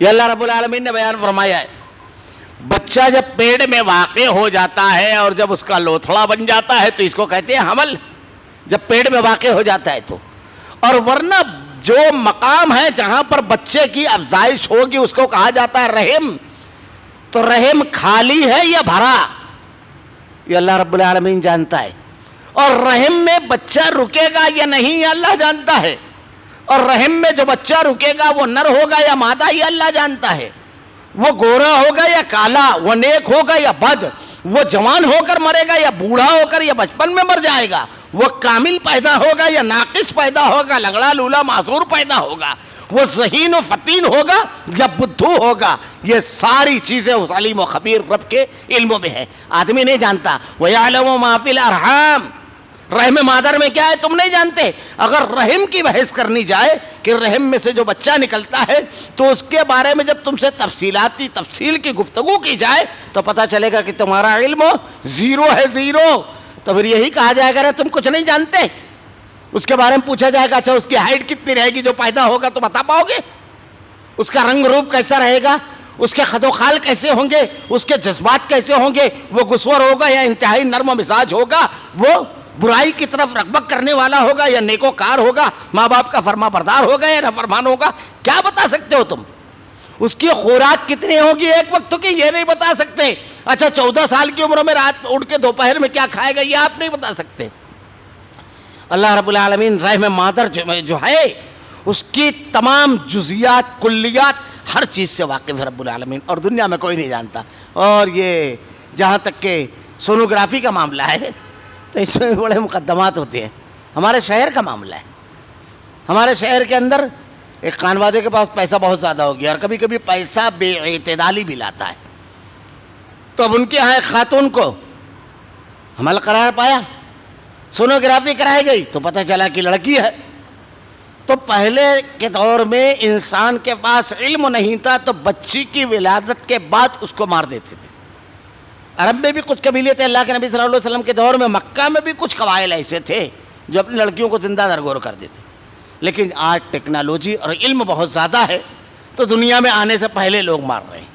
یہ اللہ رب العالمین نے بیان فرمایا ہے. بچہ جب پیٹ میں واقع ہو جاتا ہے اور جب اس کا لوتھڑا بن جاتا ہے تو اس کو کہتے ہیں حمل، جب پیٹ میں واقع ہو جاتا ہے تو. اور ورنہ جو مقام ہے جہاں پر بچے کی افزائش ہوگی اس کو کہا جاتا ہے رحم. تو رحم خالی ہے یا بھرا یہ اللہ رب العالمین جانتا ہے. اور رحم میں بچہ رکے گا یا نہیں یہ اللہ جانتا ہے. اور رحم میں جو بچہ رکے گا وہ نر ہوگا یا مادہ یہ اللہ جانتا ہے. وہ گورا ہوگا یا کالا، وہ نیک ہوگا یا بد، وہ جوان ہو کر مرے گا یا بوڑھا ہو کر یا بچپن میں مر جائے گا، وہ کامل پیدا ہوگا یا ناقص پیدا ہوگا، لنگڑا لولا معذور پیدا ہوگا، وہ ذہین و فتین ہوگا یا بدھو ہوگا. یہ ساری چیزیں اس علیم و خبیر رب کے علموں میں ہے، آدمی نہیں جانتا. وَيَعْلَمُ مَا فِي الْأَرْحَامِ، رحم مادر میں کیا ہے تم نہیں جانتے. اگر رحم کی بحث کرنی جائے کہ رحم میں سے جو بچہ نکلتا ہے تو اس کے بارے میں جب تم سے تفصیل کی گفتگو کی جائے تو پتہ چلے گا کہ تمہارا علم زیرو ہے، زیرو. تو پھر یہی کہا جائے گا تم کچھ نہیں جانتے. اس کے بارے میں پوچھا جائے گا اچھا اس کی ہائٹ کتنی رہے گی جو پیدا ہوگا تو بتا پاؤ گے؟ اس کا رنگ روپ کیسا رہے گا، اس کے خد و خال کیسے ہوں گے، اس کے جذبات کیسے ہوں گے، وہ غصور ہوگا یا انتہائی نرم و مزاج ہوگا، وہ برائی کی طرف رغبت کرنے والا ہوگا یا نیکوکار ہوگا، ماں باپ کا فرما بردار ہوگا یا نافرمان ہوگا، کیا بتا سکتے ہو تم؟ اس کی خوراک کتنی ہوگی ایک وقت کی یہ نہیں بتا سکتے. اچھا 14 سال کی عمر میں رات اٹھ کے دوپہر میں کیا کھائے گا یہ آپ نہیں بتا سکتے. اللہ رب العالمین رحم مادر جو ہے اس کی تمام جزیات کلیات ہر چیز سے واقف ہے رب العالمین، اور دنیا میں کوئی نہیں جانتا. اور یہ جہاں تک کہ سونوگرافی کا معاملہ ہے تو اس میں بڑے مقدمات ہوتے ہیں. ہمارے شہر کا معاملہ ہے، ہمارے شہر کے اندر ایک خانوادے کے پاس پیسہ بہت زیادہ ہو گیا اور کبھی کبھی پیسہ بے اعتدالی بھی لاتا ہے. تو اب ان کے یہاں ایک خاتون کو حمل قرار پایا، سونوگرافی کرائی گئی تو پتہ چلا کہ لڑکی ہے. تو پہلے کے دور میں انسان کے پاس علم نہیں تھا تو بچی کی ولادت کے بعد اس کو مار دیتے تھے. عرب میں بھی کچھ قبیلے تھے، اللہ کے نبی صلی اللہ علیہ وسلم کے دور میں مکہ میں بھی کچھ قبائل ایسے تھے جو اپنی لڑکیوں کو زندہ درگور کر دیتے. لیکن آج ٹیکنالوجی اور علم بہت زیادہ ہے تو دنیا میں آنے سے پہلے لوگ مار رہے ہیں.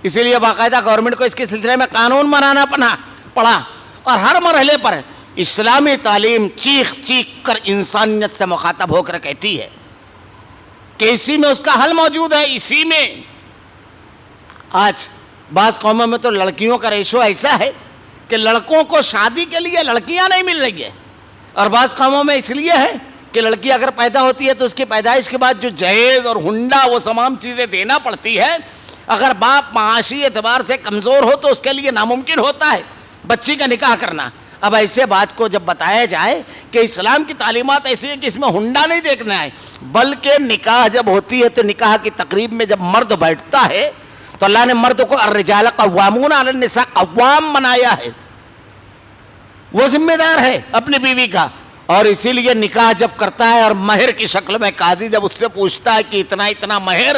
اسی لیے باقاعدہ گورنمنٹ کو اس کے سلسلے میں قانون بنانا پڑا اور ہر مرحلے پر اسلامی تعلیم چیخ چیخ کر انسانیت سے مخاطب ہو کر کہتی ہے کہ اسی میں اس کا حل موجود ہے. اسی میں آج بعض قوموں میں تو لڑکیوں کا ریشو ایسا ہے کہ لڑکوں کو شادی کے لیے لڑکیاں نہیں مل رہی ہیں، اور بعض قوموں میں اس لیے ہے کہ لڑکی اگر پیدا ہوتی ہے تو اس کی پیدائش کے بعد جو جہیز اور ہنڈا وہ تمام چیزیں دینا پڑتی ہے. اگر باپ معاشی اعتبار سے کمزور ہو تو اس کے لیے ناممکن ہوتا ہے بچی کا نکاح کرنا. اب ایسے بات کو جب بتایا جائے کہ اسلام کی تعلیمات ایسی ہیں کہ اس میں ہنڈا نہیں دیکھنا ہے، بلکہ نکاح جب ہوتی ہے تو نکاح کی تقریب میں جب مرد بیٹھتا ہے تو اللہ نے مرد کو الرجال قوامون علی النساء قوام بنایا ہے، وہ ذمہ دار ہے اپنی بیوی کا. اور اسی لیے نکاح جب کرتا ہے اور مہر کی شکل میں قاضی جب اس سے پوچھتا ہے کہ اتنا اتنا مہر،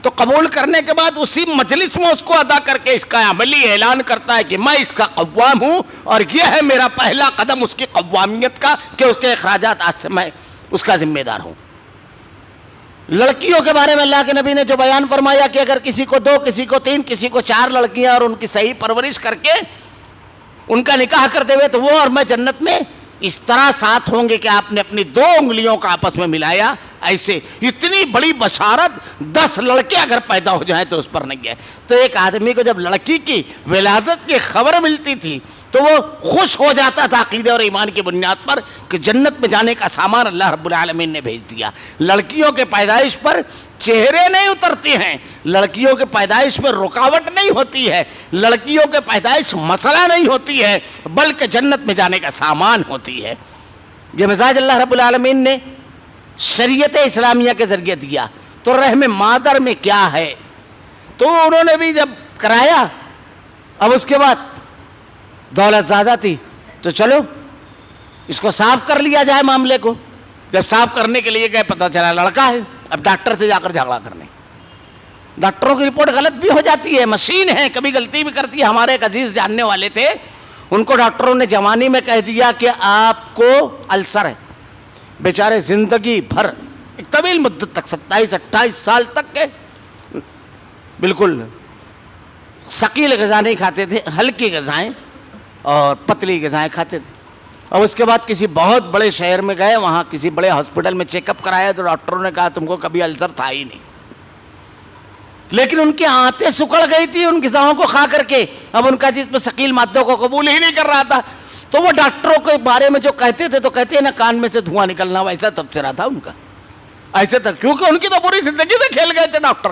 تو قبول کرنے کے بعد اسی مجلس میں اس کو ادا کر کے اس کا عملی اعلان کرتا ہے کہ میں اس کا قوام ہوں اور یہ ہے میرا پہلا قدم اس کی قوامیت کا کہ اس کے اخراجات آج سے میں اس کا ذمہ دار ہوں. لڑکیوں کے بارے میں اللہ کے نبی نے جو بیان فرمایا کہ اگر کسی کو 2 کسی کو 3 کسی کو 4 لڑکیاں اور ان کی صحیح پرورش کر کے ان کا نکاح کرتے ہوئے تو وہ اور میں جنت میں اس طرح ساتھ ہوں گے کہ آپ نے اپنی 2 انگلیوں کا آپس میں ملایا. ایسے اتنی بڑی بشارت 10 لڑکے اگر پیدا ہو جائیں تو اس پر نہیں ہے. تو ایک آدمی کو جب لڑکی کی ولادت کی خبر ملتی تھی تو وہ خوش ہو جاتا تھا عقیدے اور ایمان کی بنیاد پر کہ جنت میں جانے کا سامان اللہ رب العالمین نے بھیج دیا. لڑکیوں کے پیدائش پر چہرے نہیں اترتے ہیں، لڑکیوں کے پیدائش میں رکاوٹ نہیں ہوتی ہے، لڑکیوں کے پیدائش مسئلہ نہیں ہوتی ہے، بلکہ جنت میں جانے کا سامان ہوتی ہے. یہ مزاج اللہ رب العالمین نے شریعت اسلامیہ کے ذریعے دیا. تو رحم مادر میں کیا ہے تو انہوں نے بھی جب کرایا، اب اس کے بعد دولت زیادہ تھی تو چلو اس کو صاف کر لیا جائے معاملے کو. جب صاف کرنے کے لیے گئے پتہ چلا لڑکا ہے. اب ڈاکٹر سے جا کر جھگڑا کرنے، ڈاکٹروں کی رپورٹ غلط بھی ہو جاتی ہے، مشین ہے کبھی غلطی بھی کرتی ہے. ہمارے ایک عزیز جاننے والے تھے، ان کو ڈاکٹروں نے جوانی میں کہہ دیا کہ آپ کو السر ہے. بیچارے زندگی بھر ایک طویل مدت تک 27-28 سال تک کے بالکل ثقیل غذا نہیں کھاتے تھے، ہلکی غذائیں اور پتلی غذائیں کھاتے تھے. اور اس کے بعد کسی بہت بڑے شہر میں گئے، وہاں کسی بڑے ہاسپٹل میں چیک اپ کرایا تو ڈاکٹروں نے کہا تم کو کبھی السر تھا ہی نہیں. لیکن ان کی آنتیں سکڑ گئی تھی ان غذاؤں کو کھا کر کے. اب ان کا جسم ثقیل مادوں کو قبول ہی نہیں کر رہا تھا. تو وہ ڈاکٹروں کے بارے میں جو کہتے تھے تو کہتے ہیں نا کان میں سے دھواں نکلنا، ویسا تبصرہ تھا ان کا. ایسے تک کیونکہ ان کی تو پوری زندگی سے کھیل گئے تھے ڈاکٹر.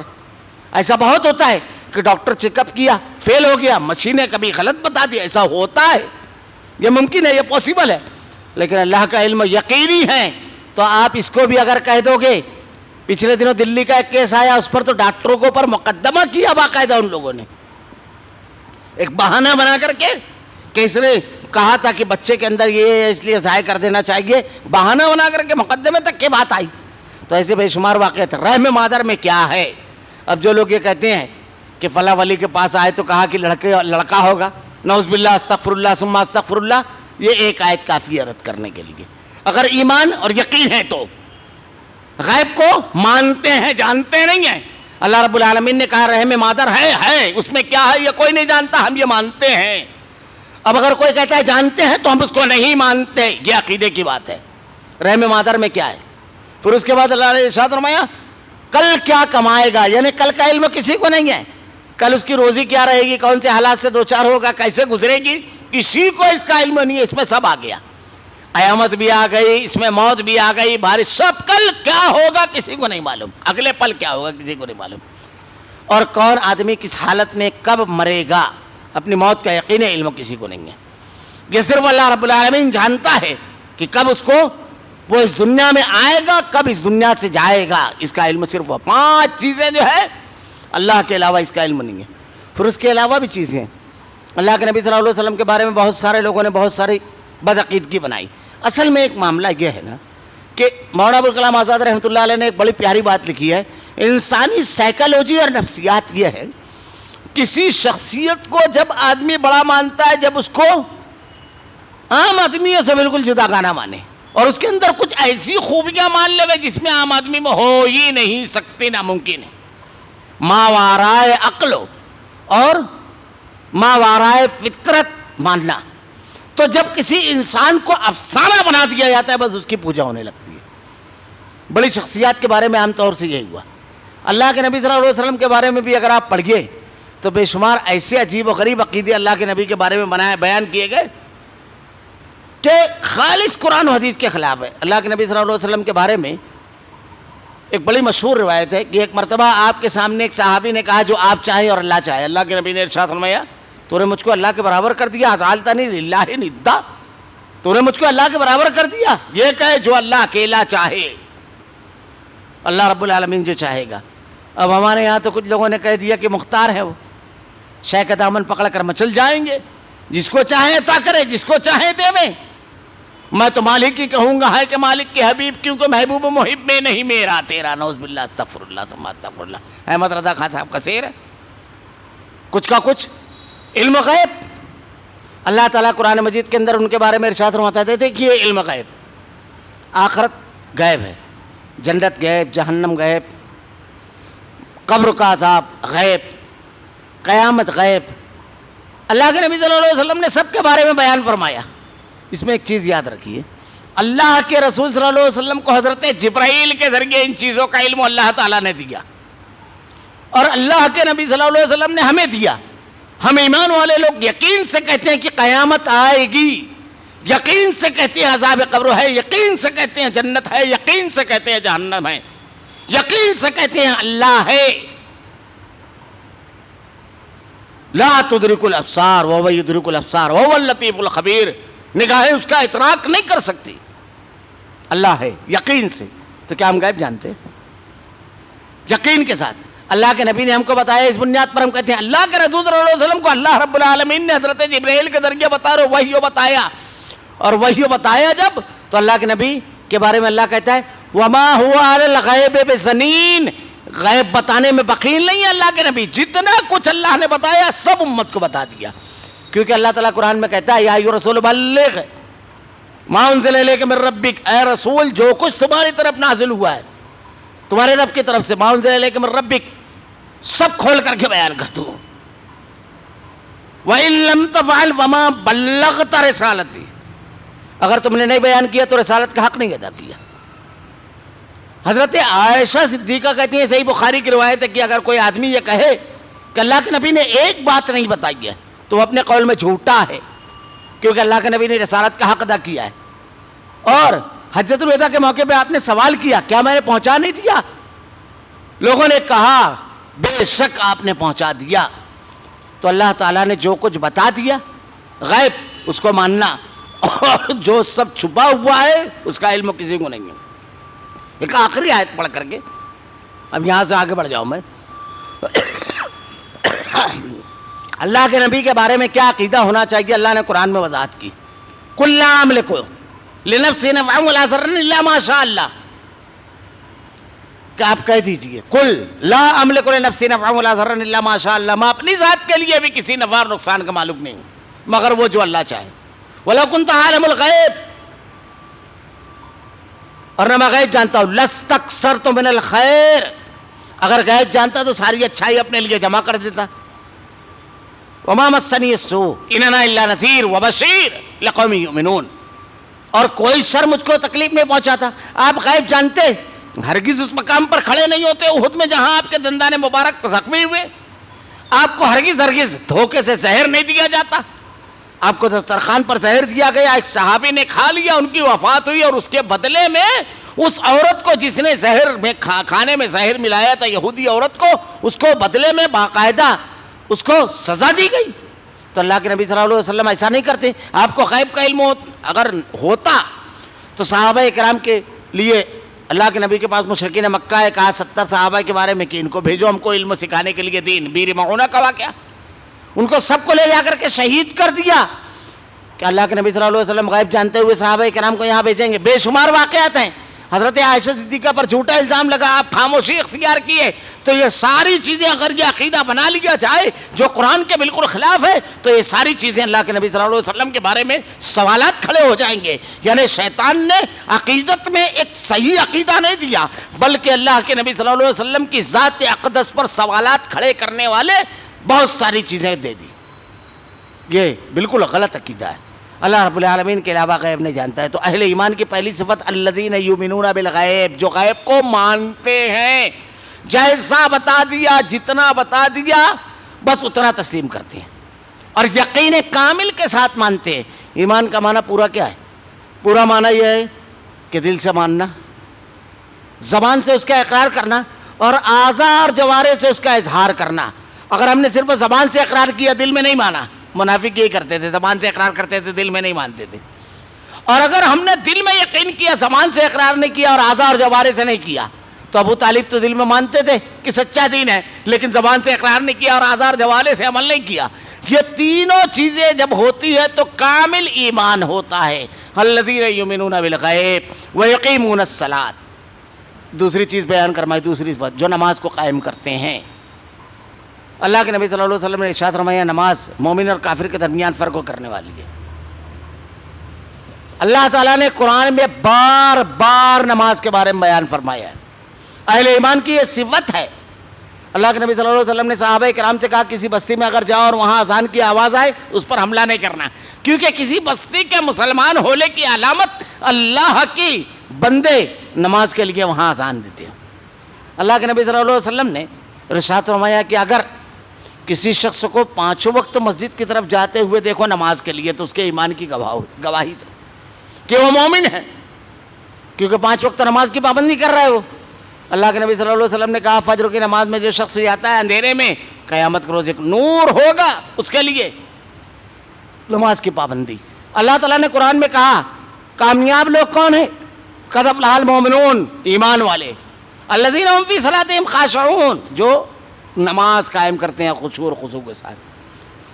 ایسا بہت ہوتا ہے کہ ڈاکٹر چیک اپ کیا، فیل ہو گیا، مشینیں کبھی غلط بتا دی. ایسا ہوتا ہے، یہ ممکن ہے، یہ پاسبل ہے. لیکن اللہ کا علم یقینی ہے. تو آپ اس کو بھی اگر کہہ دو گے، پچھلے دنوں دلی کا ایک کیس آیا، اس پر تو ڈاکٹروں کے اوپر مقدمہ کیا باقاعدہ ان لوگوں نے، ایک بہانہ بنا کر کے کہ اس نے کہا تھا کہ بچے کے اندر یہ اس لیے ضائع کر دینا چاہیے، بہانہ بنا کر کے مقدمے تک کی بات آئی. تو ایسے بے شمار واقعات. رحم مادر میں کیا ہے؟ اب جو لوگ یہ کہتے ہیں کہ فلاں ولی کے پاس آئے تو کہا کہ لڑکا ہوگا، نعوذ باللہ، استغفر اللہ ثم استغفر اللہ، یہ ایک آیت کافی ہے رد کرنے کے لیے. اگر ایمان اور یقین ہے تو غیب کو مانتے ہیں، جانتے نہیں ہیں. اللہ رب العالمین نے کہا رحم مادر ہے، اس میں کیا ہے یہ کوئی نہیں جانتا، ہم یہ مانتے ہیں. اب اگر کوئی کہتا ہے جانتے ہیں تو ہم اس کو نہیں مانتے، یہ عقیدے کی بات ہے. رحم مادر میں کیا ہے؟ پھر اس کے بعد اللہ نے ارشاد فرمایا کل کیا کمائے گا، یعنی کل کا علم کسی کو نہیں ہے. کل اس کی روزی کیا رہے گی، کون سے حالات سے دوچار ہوگا، کیسے گزرے گی، کسی کو اس کا علم نہیں ہے. اس میں سب آ گیا، قیامت بھی آ گئی، اس میں موت بھی آ گئی، بارش، سب. کل کیا ہوگا کسی کو نہیں معلوم، اگلے پل کیا ہوگا کسی کو نہیں معلوم. اور کون آدمی کس حالت میں کب مرے گا، اپنی موت کا یقین علم کسی کو نہیں ہے. یہ صرف اللہ رب العالمین جانتا ہے کہ کب اس کو وہ اس دنیا میں آئے گا، کب اس دنیا سے جائے گا. اس کا علم صرف وہ 5 چیزیں جو ہے، اللہ کے علاوہ اس کا علم نہیں ہے. پھر اس کے علاوہ بھی چیزیں ہیں. اللہ کے نبی صلی اللہ علیہ وسلم کے بارے میں بہت سارے لوگوں نے بہت ساری بدعقیدگی بنائی. اصل میں ایک معاملہ یہ ہے نا کہ مولانا ابوالکلام آزاد رحمۃ اللہ علیہ نے ایک بڑی پیاری بات لکھی ہے. انسانی سائیکالوجی اور نفسیات یہ ہے، کسی شخصیت کو جب آدمی بڑا مانتا ہے جب اس کو عام آدمیوں سے بالکل جدا گانا مانے، اور اس کے اندر کچھ ایسی خوبیاں مان لے جس میں عام آدمی میں ہو ہی نہیں سکتی، ناممکن ہے. ماوارائے عقل اور ماوارائے فطرت ماننا. تو جب کسی انسان کو افسانہ بنا دیا جاتا ہے بس اس کی پوجا ہونے لگتی ہے. بڑی شخصیات کے بارے میں عام طور سے یہی ہوا. اللہ کے نبی صلی اللہ علیہ وسلم کے بارے میں بھی اگر آپ پڑھیے تو بے شمار ایسے عجیب و غریب عقیدے اللہ کے نبی کے بارے میں بیان کیے گئے کہ خالص قرآن و حدیث کے خلاف ہے. اللہ کے نبی صلی اللہ علیہ وسلم کے بارے میں ایک بڑی مشہور روایت ہے کہ ایک مرتبہ آپ کے سامنے ایک صحابی نے کہا جو آپ چاہیں اور اللہ چاہے. اللہ کے نبی نے ارشاد فرمایا تو نے مجھ کو اللہ کے برابر کر دیا، اجعلتنی للہ ندا، تو نے مجھ کو اللہ کے برابر کر دیا. یہ کہے جو اللہ اکیلا چاہے، اللہ رب العالمین جو چاہے گا. اب ہمارے یہاں تو کچھ لوگوں نے کہہ دیا کہ مختار ہے، وہ شیخ کا دامن پکڑ کر مچل جائیں گے، جس کو چاہے عطا کرے، جس کو چاہے دے میں. میں تو مالک ہی کہوں گا ہے کہ مالک کے حبیب، کیونکہ محبوب محب میں نہیں میرا تیرا. نعوذ باللہ، استغفر اللہ ثم استغفر اللہ. احمد رضا خان صاحب کا شعر ہے. کچھ کا کچھ علم غیب. اللہ تعالیٰ قرآن مجید کے اندر ان کے بارے میں ارشاد فرماتے تھے کہ یہ علم غیب، آخرت غیب ہے، جنت غیب، جہنم غیب، قبر کا عذاب غیب، قیامت غیب. اللہ کے نبی صلی اللہ علیہ وسلم نے سب کے بارے میں بیان فرمایا. اس میں ایک چیز یاد رکھیے، اللہ کے رسول صلی اللہ علیہ وسلم کو حضرت جبرائیل کے ذریعے ان چیزوں کا علم اللہ تعالیٰ نے دیا، اور اللہ کے نبی صلی اللہ علیہ وسلم نے ہمیں دیا. ہم ایمان والے لوگ یقین سے کہتے ہیں کہ قیامت آئے گی، یقین سے کہتے ہیں عذاب قبر ہے، یقین سے کہتے ہیں جنت ہے، یقین سے کہتے ہیں جہنم ہے، یقین سے کہتے ہیں اللہ ہے. لا تدرک الابصار وهو يدرك الابصار وهو اللطیف الخبیر. نگاہیں اس کا ادراک نہیں کر سکتی، اللہ ہے یقین سے. تو کیا ہم غیب جانتے ہیں؟ یقین کے ساتھ اللہ کے نبی نے ہم کو بتایا. اس بنیاد پر ہم کہتے ہیں اللہ کے رسول صلی اللہ علیہ وسلم کو اللہ رب العالمین نے حضرت جبرائیل کے ذریعے وحی بتایا، اور وحی بتایا جب تو اللہ کے نبی کے بارے میں اللہ کہتا ہے وما هو علی الغیب بضنین. غیب بتانے میں بخیل نہیں ہے اللہ کے نبی. جتنا کچھ اللہ نے بتایا سب امت کو بتا دیا، کیونکہ اللہ تعالیٰ قرآن میں کہتا ہے یا ایھا الرسول بلغ ما انزل الیک من ربک. اے رسول جو کچھ تمہاری طرف نازل ہوا ہے تمہارے رب کی طرف سے، ما انزل الیک من ربک، سب کھول کر کے بیان کر دوں. وَإِن لَمْ تَفْعَلْ وَمَا بَلَّغْتَ رِسَالَتِي، اگر تم نے نہیں بیان کیا تو رسالت کا حق نہیں ادا کیا. حضرت عائشہ صدیقہ کہتی ہیں، صحیح بخاری کی روایت ہے، کہ اگر کوئی آدمی یہ کہے کہ اللہ کے نبی نے ایک بات نہیں بتائی ہے تو وہ اپنے قول میں جھوٹا ہے، کیونکہ اللہ کے نبی نے رسالت کا حق ادا کیا ہے. اور حجۃ الوداع کے موقع پہ آپ نے سوال کیا، کیا میں نے پہنچا نہیں دیا؟ لوگوں نے کہا بے شک آپ نے پہنچا دیا. تو اللہ تعالیٰ نے جو کچھ بتا دیا غیب اس کو ماننا، اور جو سب چھپا ہوا ہے اس کا علم کسی کو نہیں ہے. ایک آخری آیت پڑھ کر کے اب یہاں سے آگے بڑھ جاؤں میں. اللہ کے نبی کے بارے میں کیا عقیدہ ہونا چاہیے اللہ نے قرآن میں وضاحت کی. قُلْ لَا أَمْلِكُ لِنَفْسِي نَفْعًا وَلَا ضَرًّا إِلَّا مَا شَاءَ اللَّهُ، کہ آپ کہہ دیجئے قُلْ لَا أَمْلِكُ لِنَفْسِي نَفْعًا وَلَا ضَرًّا إِلَّا مَا شَاءَ اللَّهُ، میں اپنی ذات کے لیے بھی کسی نفع اور نقصان کا معلوم نہیں مگر وہ جو اللہ چاہے. وَلَوْ كُنْتَ عَالِمُ الْغَيْبِ، اور نہ میں غیب جانتا ہوں، لَاسْتَكْثَرْتُ مِنَ الْخَيْرِ، اگر غیب جانتا تو ساری اچھائی اپنے لیے جمع کر دیتا. وَمَا مَسَّنِيَ السُّوءُ إِنْ أَنَا إِلَّا نَذِيرٌ وَبَشِيرٌ لِقَوْمٍ يُؤْمِنُونَ، اور کوئی شر مجھ کو تکلیف نہیں پہنچاتا. آپ غیب جانتے، ہرگز اس مقام پر کھڑے نہیں ہوتے احد میں جہاں آپ کے دندان مبارک زخمی ہوئے. آپ کو ہرگز دھوکے سے زہر نہیں دیا جاتا. آپ کو دسترخوان پر زہر دیا گیا، ایک صحابی نے کھا لیا، ان کی وفات ہوئی، اور اس کے بدلے میں اس عورت کو جس نے زہر میں کھانے میں زہر ملایا تھا، یہودی عورت کو، اس کو بدلے میں باقاعدہ اس کو سزا دی گئی. تو اللہ کے نبی صلی اللہ علیہ وسلم ایسا نہیں کرتے. آپ کو غیب کا علم اگر ہوتا تو صحابہ کرام کے لیے اللہ کے نبی کے پاس مشرکین مکہ ہے، کہا 70 صحابہ کے بارے میں کہ ان کو بھیجو ہم کو علم سکھانے کے لیے دین. بیر معونہ کا واقعہ، ان کو سب کو لے جا کر کے شہید کر دیا کہ اللہ کے نبی صلی اللہ علیہ وسلم غیب جانتے ہوئے صحابہ کرام کو یہاں بھیجیں گے. بے شمار واقعات ہیں. حضرت عائشہ صدیقہ پر جھوٹا الزام لگا، آپ خاموشی اختیار کیے. تو یہ ساری چیزیں اگر یہ عقیدہ بنا لیا جائے جو قرآن کے بالکل خلاف ہے تو یہ ساری چیزیں اللہ کے نبی صلی اللہ علیہ وسلم کے بارے میں سوالات کھڑے ہو جائیں گے. یعنی شیطان نے عقیدت میں ایک صحیح عقیدہ نہیں دیا بلکہ اللہ کے نبی صلی اللہ علیہ وسلم کی ذات اقدس پر سوالات کھڑے کرنے والے بہت ساری چیزیں دے دی. یہ بالکل غلط عقیدہ ہے. اللہ رب العالمین کے علاوہ غیب نہیں جانتا ہے. تو اہل ایمان کی پہلی صفت الذین یؤمنون بالغیب، جو غیب کو مانتے ہیں. جیسا بتا دیا، جتنا بتا دیا بس اتنا تسلیم کرتے ہیں اور یقین کامل کے ساتھ مانتے ہیں. ایمان کا معنی پورا کیا ہے؟ پورا معنی یہ ہے کہ دل سے ماننا، زبان سے اس کا اقرار کرنا اور اعضاء اور جوارح سے اس کا اظہار کرنا. اگر ہم نے صرف زبان سے اقرار کیا، دل میں نہیں مانا، منافق یہی کرتے تھے، زبان سے اقرار کرتے تھے، دل میں نہیں مانتے تھے. اور اگر ہم نے دل میں یقین کیا، زبان سے اقرار نہیں کیا اور اعضاء اور جوارح سے نہیں کیا، تو ابو طالب تو دل میں مانتے تھے کہ سچا دین ہے، لیکن زبان سے اقرار نہیں کیا اور اعضاء اور جوارح سے عمل نہیں کیا. یہ تینوں چیزیں جب ہوتی ہے تو کامل ایمان ہوتا ہے. الذین یؤمنون بالغیب ویقیمون الصلاۃ. دوسری چیز بیان کرمائی، دوسری بات جو نماز کو قائم کرتے ہیں. اللہ کے نبی صلی اللہ علیہ وسلم نے ارشاد فرمایا نماز مومن اور کافر کے درمیان فرق کرنے والی ہے. اللہ تعالیٰ نے قرآن میں بار بار نماز کے بارے میں بیان فرمایا ہے. اہل ایمان کی یہ صفت ہے. اللہ کے نبی صلی اللہ علیہ وسلم نے صحابہ کرام سے کہا کسی بستی میں اگر جاؤ اور وہاں اذان کی آواز آئے اس پر حملہ نہیں کرنا، کیونکہ کسی بستی کے مسلمان ہونے کی علامت اللہ کی بندے نماز کے لیے وہاں اذان دیتے ہیں. اللہ کے نبی صلی اللہ علیہ وسلم نے ارشاد فرمایا کہ اگر کسی شخص کو 5 وقت مسجد کی طرف جاتے ہوئے دیکھو نماز کے لیے تو اس کے ایمان کی گواہی دو کہ وہ مومن ہے، کیونکہ 5 وقت نماز کی پابندی کر رہا ہے وہ. اللہ کے نبی صلی اللہ علیہ وسلم نے کہا فجر کی نماز میں جو شخص جاتا ہے اندھیرے میں، قیامت کے روز ایک نور ہوگا اس کے لیے. نماز کی پابندی. اللہ تعالیٰ نے قرآن میں کہا کامیاب لوگ کون ہیں؟ قد افلح المؤمنون، ایمان والے. الذین هم فی صلاتہم خاشعون، جو نماز قائم کرتے ہیں خشوع اور خضوع کے ساتھ.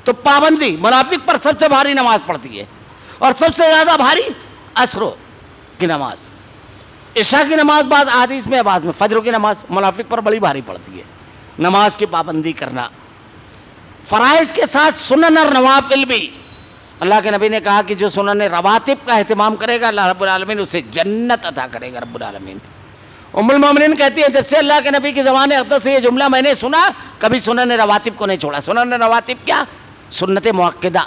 تو پابندی منافق پر سب سے بھاری نماز پڑھتی ہے اور سب سے زیادہ بھاری عصر کی نماز. عشاء کی نماز بعض احادیث میں، بعض میں فجر کی نماز منافق پر بڑی بھاری پڑتی ہے. نماز کی پابندی کرنا، فرائض کے ساتھ سنن اور نوافل بھی. اللہ کے نبی نے کہا کہ جو سنن رواتب کا اہتمام کرے گا اللہ رب العالمین اسے جنت عطا کرے گا رب العالمین. ام المومنین کہتی ہیں جب سے اللہ کے نبی کی زبان اقدس سے یہ جملہ میں نے سنا کبھی سنن رواتب کو نہیں چھوڑا. سنن رواتب کیا؟ سنت موقدہ.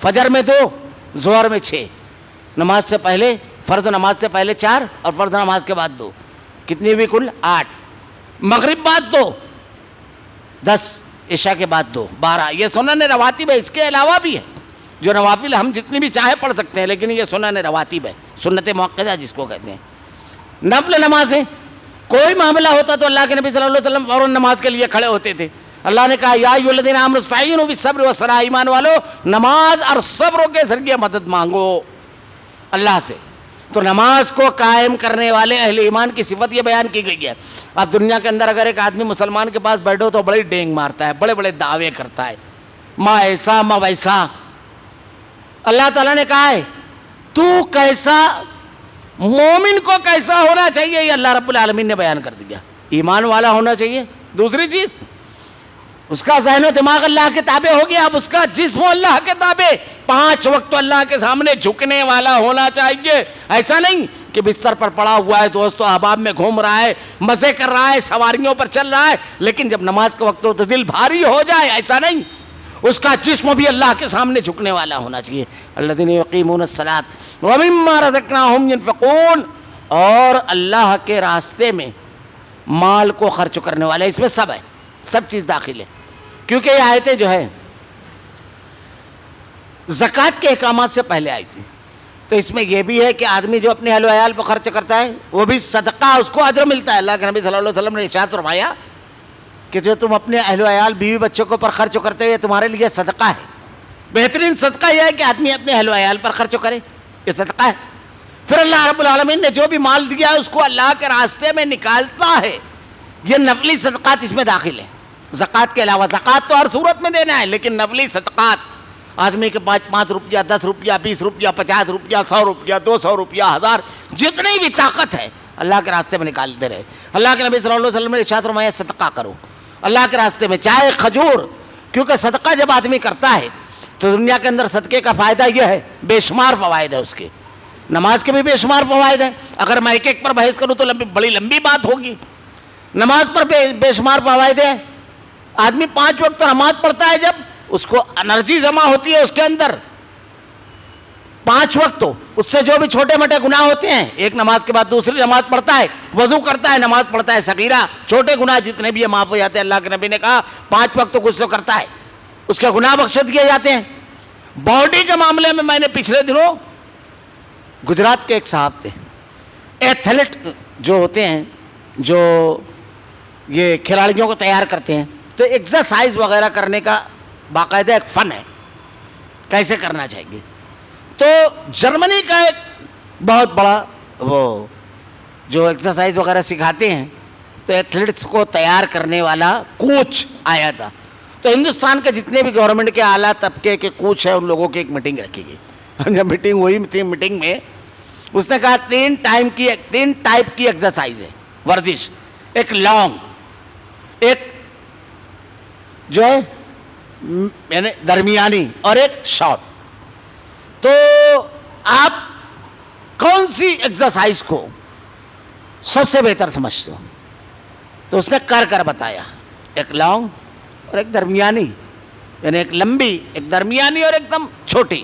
فجر میں 2, ظہر میں 6, نماز سے پہلے, فرض نماز سے پہلے 4 اور فرض نماز کے بعد 2, کتنی ہوئی کل 8. مغرب بعد 2, 10, عشاء کے بعد 2, 12. یہ سنن رواتب ہے. اس کے علاوہ بھی ہے جو نوافل ہم جتنی بھی چاہے پڑھ سکتے ہیں, لیکن یہ سنن رواتب ہے, سنت موقدہ جس کو کہتے ہیں. نفل نمازیں کوئی معاملہ ہوتا تو اللہ کے نبی صلی اللہ علیہ وسلم فوراً نماز کے لیے کھڑے ہوتے تھے. اللہ نے کہا یا ایھا الذین آمنوا استعینوا بالصبر والصلاۃ, ایمان والو نماز اور صبر کے ذریعے مدد مانگو اللہ سے. تو نماز کو قائم کرنے والے اہل ایمان کی صفت یہ بیان کی گئی ہے. اب دنیا کے اندر اگر ایک آدمی مسلمان کے پاس بیٹھو تو بڑی ڈینگ مارتا ہے, بڑے بڑے دعوے کرتا ہے, ماں ایسا ماں ویسا. اللہ تعالیٰ نے کہا ہے تو کیسا, مومن کو کیسا ہونا چاہیے یہ اللہ رب العالمین نے بیان کر دیا. ایمان والا ہونا چاہیے. دوسری چیز اس کا ذہن و دماغ اللہ کے تابع ہو گیا, اب اس کا جسم اللہ کے تابع, 5 وقت اللہ کے سامنے جھکنے والا ہونا چاہیے. ایسا نہیں کہ بستر پر پڑا ہوا ہے, دوست و احباب میں گھوم رہا ہے, مزے کر رہا ہے, سواریوں پر چل رہا ہے, لیکن جب نماز کا وقت ہو تو دل بھاری ہو جائے. ایسا نہیں, اس کا جسم بھی اللہ کے سامنے جھکنے والا ہونا چاہیے. الذین یقیمون الصلاۃ ومما رزقناہم ینفقون, اور اللہ کے راستے میں مال کو خرچ کرنے والے. اس میں سب ہے, سب چیز داخل ہے, کیونکہ یہ آیتیں جو ہے زکوٰۃ کے احکامات سے پہلے آئی تھی. تو اس میں یہ بھی ہے کہ آدمی جو اپنے اہل و عیال پر خرچ کرتا ہے وہ بھی صدقہ, اس کو اجر ملتا ہے. اللہ کے نبی صلی اللہ علیہ وسلم نے ارشاد فرمایا کہ جو تم اپنے اہل و عیال بیوی بچوں کو پر خرچ کرتے ہو یہ تمہارے لیے صدقہ ہے. بہترین صدقہ یہ ہے کہ آدمی اپنے اہل و عیال پر خرچ کرے, یہ صدقہ ہے. پھر اللہ رب العالمین نے جو بھی مال دیا ہے اس کو اللہ کے راستے میں نکالتا ہے. یہ نفلی صدقات اس میں داخل ہے زکوٰۃ کے علاوہ. زکوٰۃ تو ہر صورت میں دینا ہے, لیکن نفلی صدقات آدمی کے 5 روپیہ, 10 روپیہ, 20 روپیہ, 50 روپیہ, 100 روپیہ, 200 روپیہ, 1000, جتنی بھی طاقت ہے اللہ کے راستے میں نکالتے رہے. اللہ کے نبی صلی اللہ علیہ وسلم نے ارشاد فرمایا صدقہ کرو اللہ کے راستے میں, چاہے کھجور, کیونکہ صدقہ جب آدمی کرتا ہے تو دنیا کے اندر صدقے کا فائدہ یہ ہے, بے شمار فوائد ہے اس کے. نماز کے بھی بے شمار فوائد ہیں. اگر میں ایک پر بحث کروں تو بڑی لمبی بات ہوگی. نماز پر بے شمار فوائد ہیں. آدمی 5 وقت نماز پڑھتا ہے, جب اس کو انرجی جمع ہوتی ہے اس کے اندر 5 وقت, تو اس سے جو بھی چھوٹے موٹے گناہ ہوتے ہیں, ایک نماز کے بعد دوسری نماز پڑھتا ہے, وضو کرتا ہے, نماز پڑھتا ہے, صغیرہ چھوٹے گناہ جتنے بھی ہیں معاف ہو جاتے ہیں. اللہ کے نبی نے کہا 5 وقت تو کچھ تو کرتا ہے, اس کے گناہ بخش دیے جاتے ہیں. باڈی کے معاملے میں نے پچھلے دنوں گجرات کے ایک صاحب تھے, ایتھلیٹ جو ہوتے ہیں, جو یہ کھلاڑیوں کو تیار کرتے ہیں, تو ایکسرسائز وغیرہ کرنے کا باقاعدہ ایک فن ہے, کیسے کرنا چاہیے. تو جرمنی کا ایک بہت بڑا وہ جو ایکسرسائز وغیرہ سکھاتے ہیں, تو ایتھلیٹس کو تیار کرنے والا کوچ آیا تھا. تو ہندوستان کے جتنے بھی گورنمنٹ کے اعلیٰ طبقے کے کوچ ہیں ان لوگوں کی ایک میٹنگ رکھی گئی. جب میٹنگ ہوئی, میٹنگ میں اس نے کہا 3 ٹائپ کی ایکسرسائز ہے, ورزش, ایک لانگ, ایک جو ہے یعنی درمیانی, اور ایک شارٹ. تو آپ کون سی ایکسرسائز کو سب سے بہتر سمجھتے ہو؟ تو اس نے کر بتایا, ایک لانگ اور ایک درمیانی, یعنی ایک لمبی, ایک درمیانی اور ایک دم چھوٹی.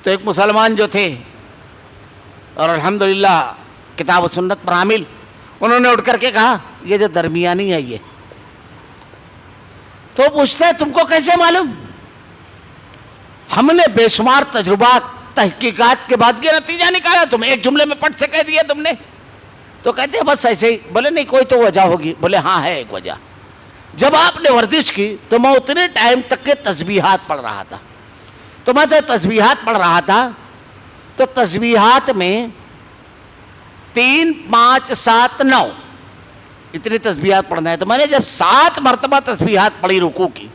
تو ایک مسلمان جو تھے اور الحمدللہ کتاب و سنت پر عامل, انہوں نے اٹھ کر کے کہا یہ جو درمیانی ہے یہ. تو پوچھتا ہے تم کو کیسے معلوم؟ ہم نے بے شمار تجربات, تحقیقات کے بعد یہ نتیجہ نکالا. تم ایک جملے میں پٹ سے کہہ دیا تم نے. تو کہتے ہیں بس ایسے ہی. بولے نہیں کوئی تو وجہ ہوگی. بولے ہاں ہے ایک وجہ. جب آپ نے ورزش کی تو میں اتنے ٹائم تک کے تسبیحات پڑھ رہا تھا. تو میں تسبیحات پڑھ رہا تھا, تو تسبیحات میں 3, 5, 7, 9 اتنی تسبیحات پڑھنا ہے. تو میں نے جب 7 مرتبہ تسبیحات پڑھی رکوع کی,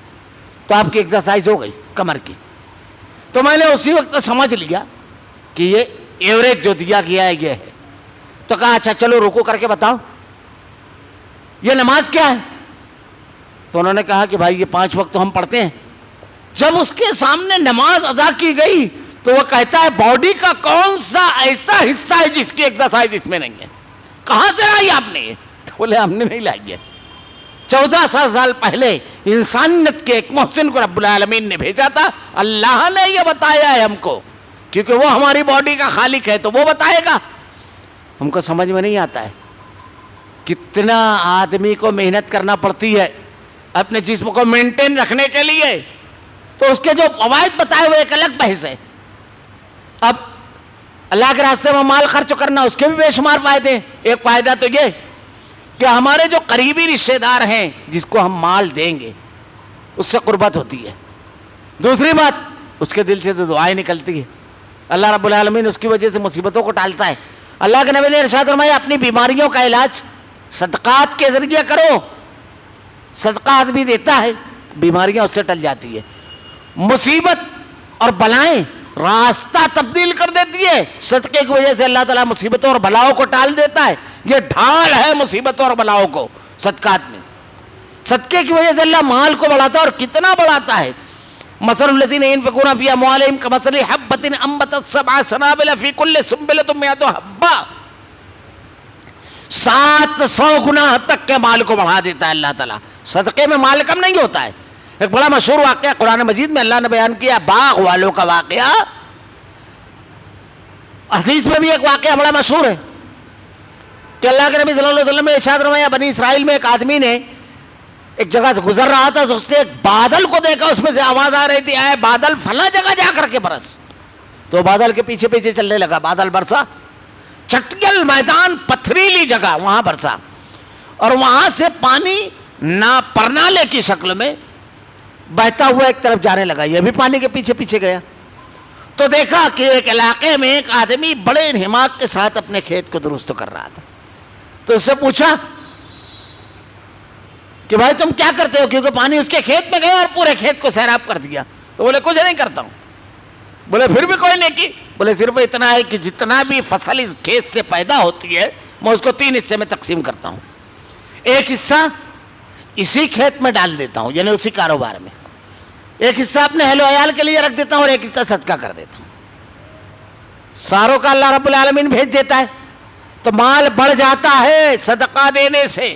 تو آپ کی ایکسرسائز ہو گئی کمر کی. تو میں نے اسی وقت سمجھ لیا کہ یہ ایوریج جو دیا گیا ہے یہ ہے. تو کہا اچھا چلو رکوع کر کے بتاؤ یہ نماز کیا ہے. تو انہوں نے کہا کہ بھائی یہ 5 وقت تو ہم پڑھتے ہیں. جب اس کے سامنے نماز ادا کی گئی تو وہ کہتا ہے باڈی کا کون سا ایسا حصہ ہے جس کی ایکسرسائز اس میں نہیں ہے؟ کہاں سے لائی آپ نے؟ تو بولے ہم نے نہیں لائی ہے، 1400 سال پہلے انسانیت کے ایک محسن کو رب العالمین نے بھیجا تھا، اللہ نے یہ بتایا ہے ہم کو، کیونکہ وہ ہماری باڈی کا خالق ہے تو وہ بتائے گا۔ ہم کو سمجھ میں نہیں آتا ہے کتنا آدمی کو محنت کرنا پڑتی ہے اپنے جسم کو مینٹین رکھنے کے لیے، تو اس کے جو فوائد بتائے ہوئے ایک الگ بحث ہے۔ اب اللہ کے راستے میں مال خرچ کرنا، اس کے بھی بے شمار فائدے ہیں۔ ایک فائدہ تو یہ کہ ہمارے جو قریبی رشتے دار ہیں جس کو ہم مال دیں گے اس سے قربت ہوتی ہے۔ دوسری بات، اس کے دل سے تو دعائیں نکلتی ہے، اللہ رب العالمین اس کی وجہ سے مصیبتوں کو ٹالتا ہے۔ اللہ کے نبی نے ارشاد فرمایا اپنی بیماریوں کا علاج صدقات کے ذریعے کرو، صدقات بھی دیتا ہے، بیماریاں اس سے ٹل جاتی ہے۔ مصیبت اور بلائیں راستہ تبدیل کر دیتی ہے، صدقے کی وجہ سے اللہ تعالیٰ مصیبتوں اور بلاؤں کو ٹال دیتا ہے۔ یہ ڈھال ہے مصیبتوں اور بلاؤں کو صدقات میں، صدقے کی وجہ سے اللہ مال کو بڑھاتا ہے، اور کتنا بڑھاتا ہے۔ مثل الذین ينفقون فی اموالہم کمثل حبۃ انبتت سبع سنابل فی کل سنبلۃ مئۃ حبۃ، 700 گنا تک کے مال کو بڑھا دیتا ہے اللہ تعالیٰ۔ صدقے میں مال کم نہیں ہوتا ہے۔ ایک بڑا مشہور واقعہ قرآن مجید میں اللہ نے بیان کیا، باغ والوں کا واقعہ۔ حدیث میں بھی ایک واقعہ بڑا مشہور ہے کہ اللہ کے نبی صلی اللہ علیہ وسلم نے ارشاد فرمایا بنی اسرائیل میں ایک آدمی نے ایک جگہ سے گزر رہا تھا، اس نے ایک بادل کو دیکھا، اس میں سے آواز آ رہی تھی اے بادل فلاں جگہ جا کر کے برس۔ تو بادل کے پیچھے پیچھے چلنے لگا، بادل برسا، چٹگل میدان پتھریلی جگہ وہاں برسا، اور وہاں سے پانی پرنالے کی شکل میں بہتا ہوا ایک طرف جانے لگا، یہ بھی پانی کے پیچھے پیچھے گیا۔ تو دیکھا کہ ایک علاقے میں ایک آدمی بڑے انہماک کے ساتھ اپنے کھیت کو درست کر رہا تھا۔ تو اس سے پوچھا کہ بھائی تم کیا کرتے ہو، کیونکہ پانی اس کے کھیت میں گیا اور پورے کھیت کو سیراب کر دیا۔ تو بولے کچھ نہیں کرتا ہوں۔ بولے پھر بھی کوئی نہیں کی؟ بولے صرف اتنا ہے کہ جتنا بھی فصل اس کھیت سے پیدا ہوتی ہے میں اس کو 3 حصے میں تقسیم کرتا ہوں، ایک حصہ اسی کھیت میں ڈال دیتا ہوں یعنی اسی کاروبار میں، ایک حصہ اپنے اہل و عیال کے لیے رکھ دیتا ہوں، اور ایک حصہ صدقہ کر دیتا ہوں۔ ساروں کا اللہ رب العالمین بھیج دیتا ہے، تو مال بڑھ جاتا ہے صدقہ دینے سے۔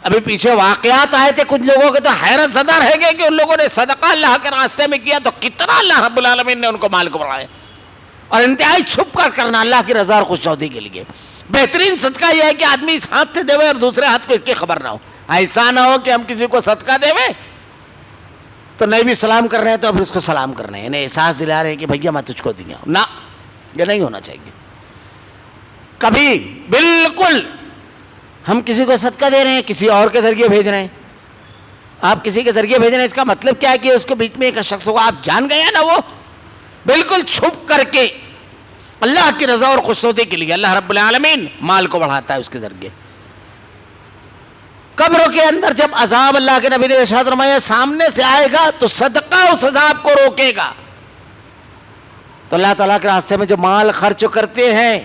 ابھی پیچھے واقعات آئے تھے، کچھ لوگوں کے تو حیرت زدہ رہ گئے کہ ان لوگوں نے صدقہ اللہ کے راستے میں کیا تو کتنا اللہ رب العالمین نے ان کو مال کو بڑھایا، اور انتہائی چھپ کر کرنا اللہ کی رضا اور خوشنودی کے لیے۔ بہترین صدقہ یہ ہے کہ آدمی اس ہاتھ سے دے اور دوسرے ہاتھ کو اس کی خبر نہ ہو۔ ایسا نہ ہو کہ ہم کسی کو صدقہ دے تو نہیں بھی سلام کر رہے ہیں تو پھر اس کو سلام کر رہے ہیں، انہیں احساس دلا رہے ہیں کہ بھیا میں تجھ کو دیا ہوں، نہ، یہ نہیں ہونا چاہیے کبھی۔ بالکل ہم کسی کو صدقہ دے رہے ہیں، کسی اور کے ذریعے بھیج رہے ہیں، آپ کسی کے ذریعے بھیج رہے ہیں، اس کا مطلب کیا ہے کہ اس کے بیچ میں ایک شخص کو آپ جان گئے ہیں نا، وہ بالکل چھپ کر کے اللہ کی رضا اور خوشنودی کے لیے اللہ رب العالمین مال کو بڑھاتا ہے اس کے ذریعے۔ قبروں کے اندر جب عذاب اللہ کے نبی نے ارشاد فرمایا سامنے سے آئے گا تو صدقہ اس عذاب کو روکے گا۔ تو اللہ تعالیٰ کے راستے میں جو مال خرچ کرتے ہیں،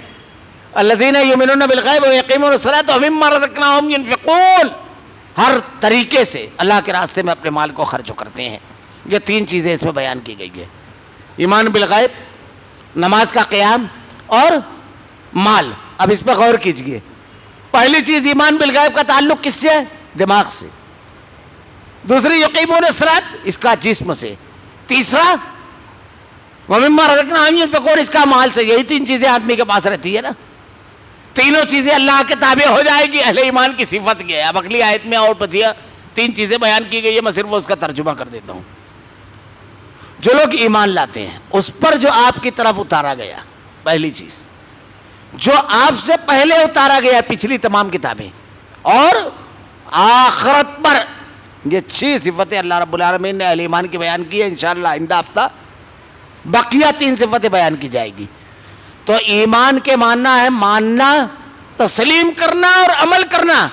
الذین یؤمنون بالغیب ویقیمون الصلاۃ ومما رزقناہم ینفقون، ہر طریقے سے اللہ کے راستے میں اپنے مال کو خرچ کرتے ہیں۔ یہ 3 چیزیں اس میں بیان کی گئی ہے، ایمان بالغیب، نماز کا قیام اور مال۔ اب اس پہ غور کیجئے، پہلی چیز ایمان بالغیب کا تعلق کس سے ہے؟ دماغ سے۔ دوسری یقیمون الصلاۃ، اس کا جسم سے۔ تیسرا ومما رزقناہم ینفقون، اس کا مال سے۔ یہی 3 چیزیں آدمی کے پاس رہتی ہے نا، تینوں چیزیں اللہ کے تابع ہو جائے گی، اہل ایمان کی صفت یہ ہے۔ اب اگلی آیت میں اور بتیا 3 چیزیں بیان کی گئی ہے، میں صرف اس کا ترجمہ کر دیتا ہوں۔ جو لوگ ایمان لاتے ہیں اس پر جو آپ کی طرف اتارا گیا، پہلی چیز جو آپ سے پہلے اتارا گیا پچھلی تمام کتابیں، اور آخرت پر، یہ 6 صفتیں اللہ رب العالمین نے اہل ایمان کی بیان کی ہے۔ انشاءاللہ آئندہ ہفتہ بقیہ 3 صفتیں بیان کی جائے گی۔ تو ایمان کے ماننا ہے ماننا، تسلیم کرنا اور عمل کرنا۔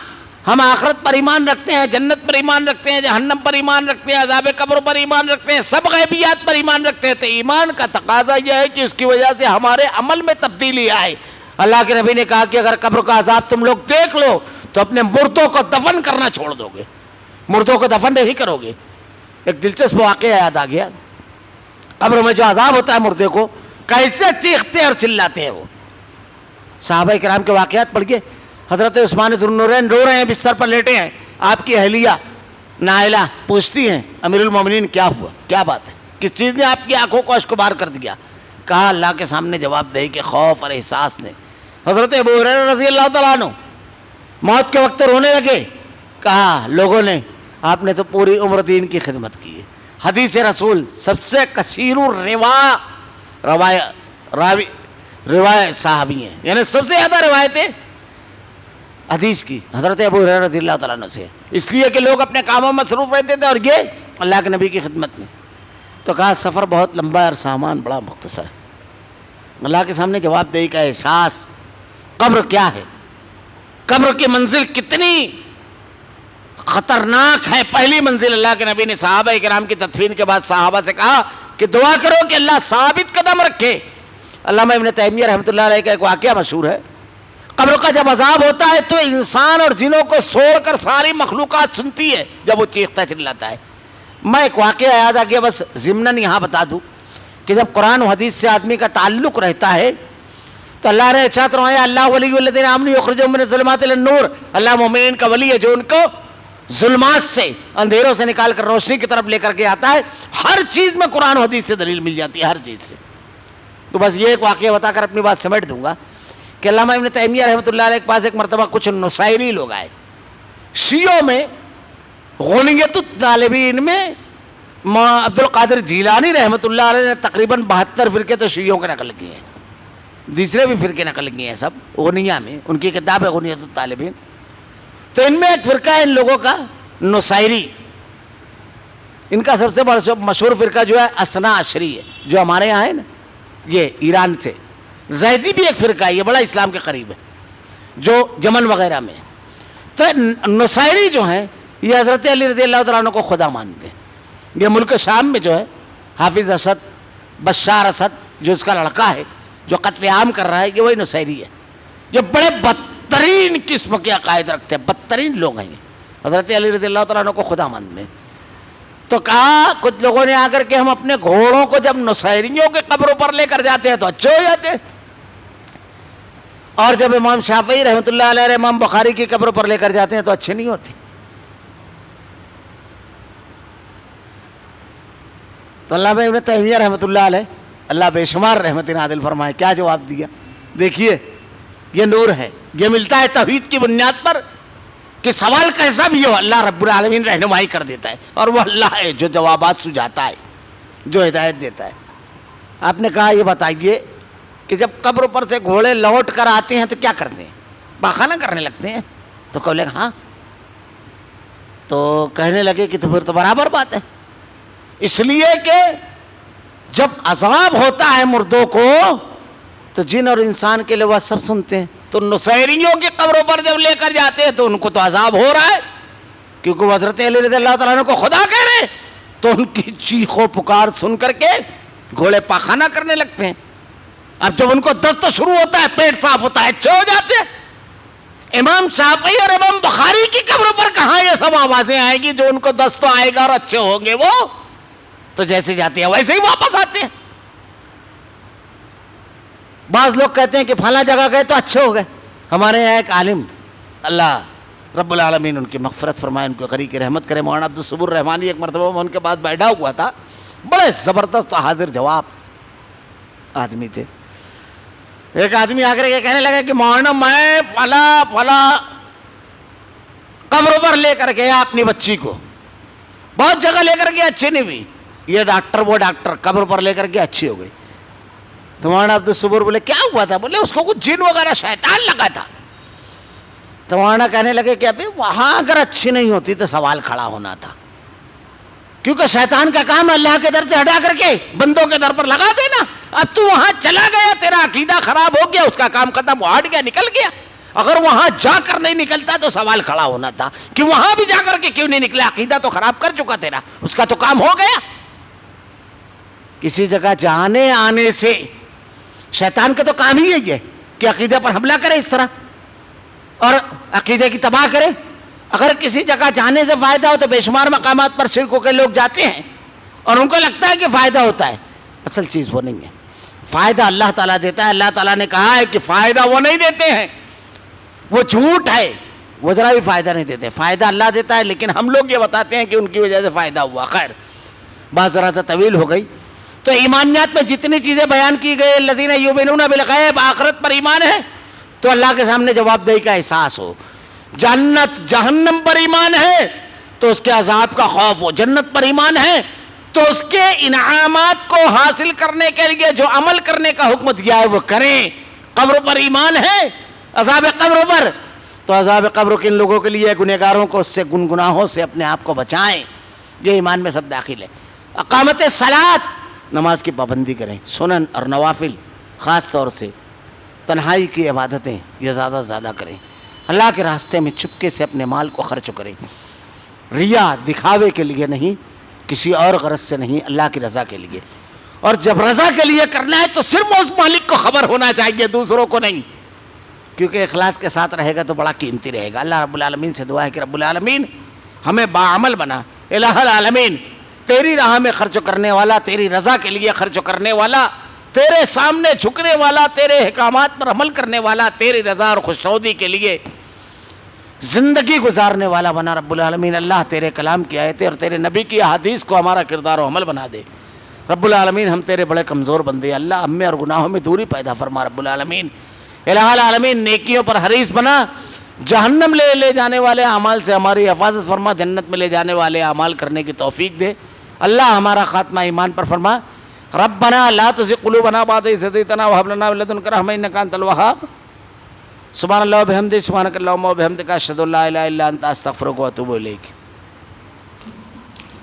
ہم آخرت پر ایمان رکھتے ہیں، جنت پر ایمان رکھتے ہیں، جہنم پر ایمان رکھتے ہیں، عذاب قبر پر ایمان رکھتے ہیں، سب غیبیات پر ایمان رکھتے ہیں۔ تو ایمان کا تقاضا یہ ہے کہ اس کی وجہ سے ہمارے عمل میں تبدیلی آئے۔ اللہ کے نبی نے کہا کہ اگر قبر کا عذاب تم لوگ دیکھ لو تو اپنے مردوں کو دفن کرنا چھوڑ دو گے، مردوں کو دفن نہیں کرو گے۔ ایک دلچسپ واقعہ یاد آ گیا، قبر میں جو عذاب ہوتا ہے مردے کو، کیسے چیختے اور چلاتے ہیں وہ، صحابہ کرام کے واقعات پڑھیے. حضرت عثمان ذو النورین رو رہے ہیں, بستر پر لیٹے ہیں. آپ کی اہلیہ نائلہ پوچھتی ہیں امیر المومنین کیا ہوا, کیا بات ہے, کس چیز نے آپ کی آنکھوں کو اشکبار کر دیا؟ کہا اللہ کے سامنے جواب دہی کہ خوف اور احساس نے. حضرت ابو ہریرہ رضی اللہ تعالیٰ عنہ موت کے وقت رونے لگے. کہا لوگوں نے, آپ نے تو پوری عمر دین کی خدمت کی ہے. حدیث رسول سب سے کثیر روایت صحابی ہیں, یعنی سب سے زیادہ روایتیں حدیث کی حضرت ابو ہریرہ رضی اللہ تعالیٰ عنہ سے, اس لیے کہ لوگ اپنے کاموں میں مصروف رہتے تھے اور یہ اللہ کے نبی کی خدمت میں. تو کہا سفر بہت لمبا ہے اور سامان بڑا مختصر ہے. اللہ کے سامنے جواب دہی کا احساس. قبر کیا ہے, قبر کی منزل کتنی خطرناک ہے. پہلی منزل اللہ کے نبی نے صحابہ کرام کی تدفین کے بعد صحابہ سے کہا کہ دعا کرو کہ اللہ ثابت قدم رکھے. علامہ ابن تیمیہ رحمۃ اللہ علیہ کا ایک واقعہ مشہور ہے. قبر کا جب عذاب ہوتا ہے تو انسان اور جنوں کو چھوڑ کر ساری مخلوقات سنتی ہے جب وہ چیختا چلاتا ہے. میں ایک واقعہ یاد آ گیا, بس ضمناً یہاں بتا دوں کہ جب قرآن و حدیث سے آدمی کا تعلق رہتا ہے تو اللہ نے ارشاد فرمایا اللہ ولی الذین آمنوا یخرجهم من الظلمات الی النور. اللہ مومنین کا ولی ہے جو ان کو ظلمات سے, اندھیروں سے نکال کر روشنی کی طرف لے کر کے آتا ہے. ہر چیز میں قرآن و حدیث سے دلیل مل جاتی ہے, ہر چیز سے. تو بس یہ ایک واقعہ بتا کر اپنی بات سمیٹ دوں گا کہ علامہ ابن تیمیہ رحمۃ اللہ علیہ کے پاس ایک مرتبہ کچھ نصیری لوگ آئے. شیعوں میں غنیت الطالبین میں عبد القادر جیلانی رحمۃ اللہ علیہ نے تقریباً 72 فرقے تو شیعوں کے نقل کیے ہیں, دوسرے بھی فرقے نقل کیے ہیں سب غنیہ میں, ان کی کتاب ہے غنیت الطالبین. تو ان میں ایک فرقہ ہے ان لوگوں کا نصیری. ان کا سب سے بڑا مشہور فرقہ جو ہے اثنا عشری ہے, جو ہمارے یہاں ہے نا, یہ ایران سے. زیدی بھی ایک فرقہ ہے, یہ بڑا اسلام کے قریب ہے, جو یمن وغیرہ میں. تو نصیری جو ہیں یہ حضرت علی رضی اللہ تعالیٰ عنہ کو خدا مانتے ہیں. یہ ملک شام میں جو ہے حافظ اسد, بشار اسد جو اس کا لڑکا ہے جو قتل عام کر رہا ہے, یہ وہی نصیری ہے. یہ بڑے بدترین قسم کے عقائد رکھتے ہیں, بدترین لوگ ہیں یہ. حضرت علی رضی اللہ تعالیٰ عنہ کو خدا مانتے ہیں. تو کہا کچھ لوگوں نے آ کر کے ہم اپنے گھوڑوں کو جب نصیریوں کے قبروں پر لے کر جاتے ہیں تو اچھے ہو جاتے ہیں, اور جب امام شافعی رحمۃ اللہ علیہ امام بخاری کی قبروں پر لے کر جاتے ہیں تو اچھے نہیں ہوتے. تو علامہ ابن تیمیہ رحمۃ اللہ علیہ, اللہ بے شمار رحمت نازل فرمائے, کیا جواب دیا. دیکھیے یہ نور ہے, یہ ملتا ہے توحید کی بنیاد پر کہ سوال کیسا بھی ہو اللہ رب العالمین رہنمائی کر دیتا ہے, اور وہ اللہ ہے جو جوابات سجاتا ہے, جو ہدایت دیتا ہے. آپ نے کہا یہ بتائیے کہ جب قبر پر سے گھوڑے لوٹ کر آتے ہیں تو کیا کرتے ہیں, پاخانہ کرنے لگتے ہیں؟ تو کہنے لگے ہاں. تو کہنے لگے کہ تو پھر تو برابر بات ہے, اس لیے کہ جب عذاب ہوتا ہے مردوں کو تو جن اور انسان کے لیے وہ سب سنتے ہیں. تو نصیریوں کی قبروں پر جب لے کر جاتے ہیں تو ان کو تو عذاب ہو رہا ہے, کیونکہ وہ حضرت علی رضی اللہ تعالیٰ عنہ کو خدا کہہ رہے ہیں. تو ان کی چیخ و پکار سن کر کے گھوڑے پاخانہ کرنے لگتے ہیں. اب جب ان کو دست شروع ہوتا ہے, پیٹ صاف ہوتا ہے, اچھے ہو جاتے ہیں. امام شافعی اور امام بخاری کی قبروں پر کہاں یہ سب آوازیں آئیں گی جو ان کو دست آئے گا اور اچھے ہوں گے, وہ تو جیسے جاتے ہیں ویسے ہی واپس آتے ہیں. بعض لوگ کہتے ہیں کہ فلاں جگہ گئے تو اچھے ہو گئے. ہمارے یہاں ایک عالم, اللہ رب العالمین ان کی مغفرت فرمائے, ان کو قری کی رحمت کرے, مولانا عبدالصبور رحمانی, ایک مرتبہ میں ان کے پاس بیٹھا ہوا تھا. بڑے زبردست حاضر جواب آدمی تھے. ایک آدمی آ کر کے کہنے لگا کہ مولانا میں فلاں قبر پر لے کر گیا اپنی بچی کو, بہت جگہ لے کر گیا, اچھی نہیں ہوئی. یہ ڈاکٹر وہ ڈاکٹر قبر پر لے کر کے اچھی ہو گئی. تو مولانا عبدالصبور بولے کیا ہوا تھا؟ بولے اس کو کچھ جن وغیرہ شیطان لگا تھا. تو مولانا کہنے لگے کہ ابھی وہاں اگر اچھی نہیں ہوتی تو سوال کھڑا ہونا تھا, کیونکہ شیطان کا کام اللہ کے در سے ہٹا کر کے بندوں کے در پر لگا دینا. اب تو وہاں چلا گیا, تیرا عقیدہ خراب ہو گیا, اس کا کام ختم, وہ ہٹ گیا, نکل گیا. اگر وہاں جا کر نہیں نکلتا تو سوال کھڑا ہونا تھا کہ وہاں بھی جا کر کے کیوں نہیں نکلا, عقیدہ تو خراب کر چکا تیرا, اس کا تو کام ہو گیا. کسی جگہ جانے آنے سے شیطان کا تو کام ہی یہی ہے کہ عقیدے پر حملہ کرے اس طرح اور عقیدے کی تباہ کرے. اگر کسی جگہ جانے سے فائدہ ہو تو بے شمار مقامات پر شرکوں کے لوگ جاتے ہیں اور ان کو لگتا ہے کہ فائدہ ہوتا ہے, اصل چیز وہ نہیں ہے. فائدہ اللہ تعالیٰ دیتا ہے. اللہ تعالیٰ نے کہا ہے کہ فائدہ وہ نہیں دیتے ہیں, وہ جھوٹ ہے, وہ ذرا بھی فائدہ نہیں دیتے. فائدہ اللہ دیتا ہے, لیکن ہم لوگ یہ بتاتے ہیں کہ ان کی وجہ سے فائدہ ہوا. خیر, بات ذرا سا طویل ہو گئی. تو ایمانیات میں جتنی چیزیں بیان کی گئی, الذین یؤمنون بالغیب, آخرت پر ایمان ہے تو اللہ کے سامنے جواب دہی کا احساس ہو. جنت جہنم پر ایمان ہے تو اس کے عذاب کا خوف ہو. جنت پر ایمان ہے تو اس کے انعامات کو حاصل کرنے کے لیے جو عمل کرنے کا حکم دیا ہے وہ کریں. قبر پر ایمان ہے, عذاب قبر پر, تو عذاب قبر کن لوگوں کے لیے, گنہگاروں کو, اس سے گناہوں سے اپنے آپ کو بچائیں. یہ ایمان میں سب داخل ہے. اقامت صلاۃ, نماز کی پابندی کریں. سنن اور نوافل, خاص طور سے تنہائی کی عبادتیں یہ زیادہ سے زیادہ کریں. اللہ کے راستے میں چپکے سے اپنے مال کو خرچ کریں. ریا, دکھاوے کے لیے نہیں, کسی اور غرض سے نہیں, اللہ کی رضا کے لیے. اور جب رضا کے لیے کرنا ہے تو صرف اس مالک کو خبر ہونا چاہیے, دوسروں کو نہیں, کیونکہ اخلاص کے ساتھ رہے گا تو بڑا قیمتی رہے گا. اللہ رب العالمین سے دعا ہے کہ رب العالمین ہمیں باعمل بنا. الہ العالمین, تیری راہ میں خرچ کرنے والا, تیری رضا کے لیے خرچ کرنے والا, تیرے سامنے جھکنے والا, تیرے احکامات پر عمل کرنے والا, تیری رضا اور خوشنودی کے لیے زندگی گزارنے والا بنا رب العالمین. اللہ تیرے کلام کی آیتیں اور تیرے نبی کی احادیث کو ہمارا کردار و عمل بنا دے. رب العالمین ہم تیرے بڑے کمزور بندے, اللہ ہم میں اور گناہوں میں دوری پیدا فرما. رب العالمین الہ العالمین نیکیوں پر حریص بنا, جہنم لے جانے والے اعمال سے ہماری حفاظت فرما, جنت میں لے جانے والے اعمال کرنے کی توفیق دے. اللہ ہمارا خاتمہ ایمان پر فرما. ربنا لا تزغ قلوبنا بعد إذ هديتنا وهب لنا من لدنك رحمة إنك أنت الوهاب. سبحان اللہ و بحمدہ, سبحانک اللہم و بحمدک, اشہد ان لا الہ الا انت, استغفرک و اتوب الیک.